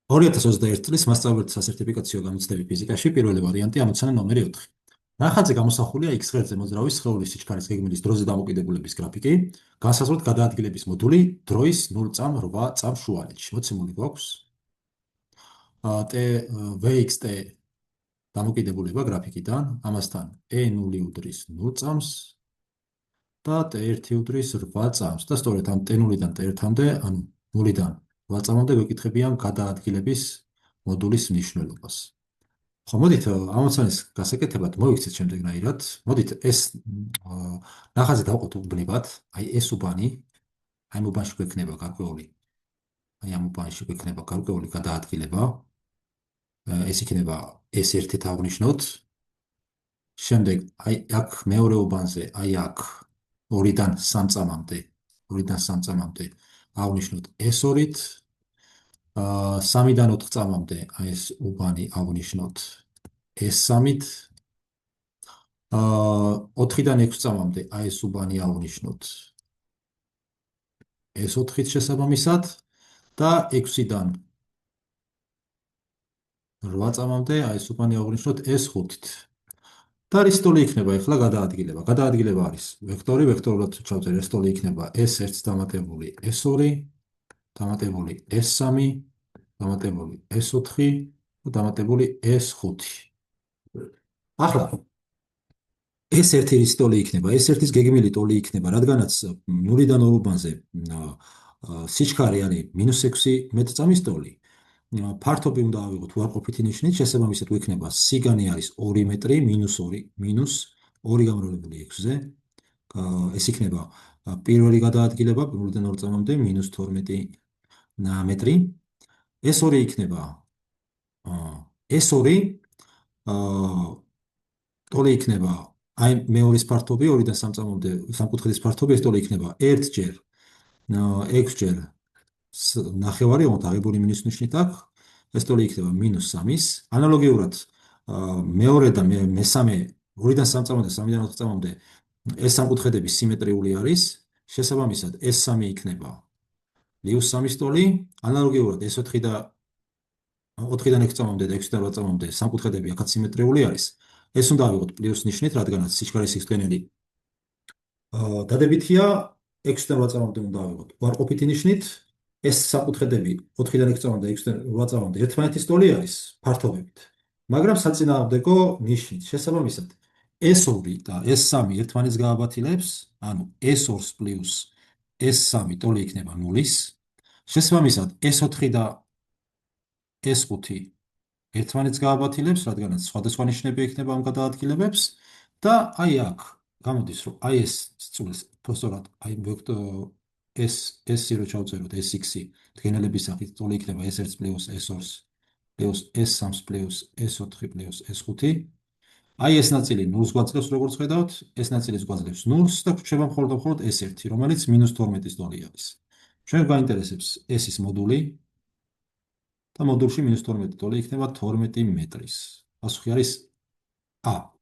2021 წლის მასწავლებლთა სასერტიფიკაციო გამოცდები ფიზიკაში პირველი ვარიანტი ამოცანა ნომერი 4. ნახატზე გამოსახულია X ღერძზე მოძრავი სხეულის სიჩქარის გეგმის დროზე დამოკიდებულების გრაფიკი, განსაზღვროთ გადაადგილების მოდული დროის 0-8 წამს შუალედში. მოცემული გვაქვს VXT დამოკიდებულება გრაფიკიდან, ამასთან E0 უდრის 0 წამს და T1 უდრის 8 წამს და სწორედ ამ T0-დან T1-მდე, ანუ 0-დან 8 წამამდე გვეკითხებიან გადაადგილების მოდულის მნიშვნელობას. ხო, მოდით ამოცანის გასაკეთებად მოვიქცეთ შემდეგნაირად. მოდით ეს ნახაზი დავყოთ უბნებად, აი ეს უბანი, აი ამ უბანში გვექნება გარკვეული, აი ამ უბანში გვექნება გარკვეული გადაადგილება. ეს იქნება S1-ით აღნიშნოთ. შემდეგ აი აქ მეორე უბანზე, აი აქ 2-დან 3 წამამდე, 2-დან 3 წამამდე აღნიშნოთ S2-ით. 3-დან 4 წამამდე აი ეს უბანი აღნიშნოთ S3-ით. 4-დან 6 წამამდე აი ეს უბანი აღნიშნოთ S4-ით შესაბამისად და 6-დან 8 წამამდე აი ეს უბანი აღნიშნოთ S5-ით. და რის ტოლი იქნება ახლა გადაადგილება. გადაადგილება არის ვექტორი, ვექტორულად ჩავწერ ეს ტოლი იქნება S1 დამატებული S2, დამატებული S3, დამატებული S4 და დამატებული S5. ახლა S1 რის ტოლი იქნება, S1-ის გეგმილი ტოლი იქნება, რადგანაც 0-დან 2 უბანზე სიჩქარე არის -6 მეტრწამის ტოლი. ფართობი უნდა ავიღოთ უარყოფითი ნიშნით, შესაბამისად გვექნება სიგანი არის 2 მეტრი -2 გამრავლებული 6-ზე. ეს იქნება პირველი გადაადგილება 0-დან 2 წამამდე -12 მეტრი. S2 იქნება S2 ტოლი იქნება აი მეორის ფართობი 2-დან 3 წამამდე სამკუთხედის ფართობი, ეს ტოლი იქნება 1-ჯერ 6-ჯერ 9, ოღონდ აღებული მინუს ნიშნით აქვს. ეს ტოლი იქნება -3-ის. ანალოგიურად მეორე და მესამე 2-დან 3 წამამდე, 3-დან 4 წამამდე ეს სამკუთხედები სიმეტრიული არის. შესაბამისად S3 იქნება -3-ის ტოლი. ანალოგიურად S4 და 4-დან 6 წამამდე და 6-დან 8 წამამდე სამკუთხედები აქაც სიმეტრიული არის. ეს უნდა ავიღოთ პლუს ნიშნით, რადგანაც სიჩქარის სისხლენელი დადებითია, 6-დან 8 წამამდე უნდა ავიღოთ უარყოფითი ნიშნით. ეს სამკუთხედები 4-დან 6 წამამდე, 6-დან 8 წამამდე ერთმანეთის ტოლი არის ფართობებით, მაგრამ საწინააღმდეგო ნიშნით. შესაბამისად S2 და S3 ერთმანეთს გააბათილებს, ანუ S2 პლუს S3 ტოლი იქნება 0-ის. შესაბამისად S4 და S5 ერთმანეთს გააბათილებს, რადგანაც სხვადასხვა ნიშნები ექნება ამ გადაადგილებებს და აი აქ გამოდის, რომ აი ეს სწულს სწორად აი S0 ჩავწეროთ S6 დღენელების სახით ტოლი იქნება S1 პლუს S2 პლუს S3 პლუს S4 პლუს S5. აი ეს ნაწილი 0-ს გვაძლევს, როგორც ხედავთ, ეს ნაწილი გვაძლევს 0-ს და გვრჩება მხოლოდ S1, რომელიც -12-ის ტოლი არის. ჩვენ გვაინტერესებს S-ის მოდული და მოდულში -12 ტოლი იქნება 12 მეტრის. პასუხი არის A.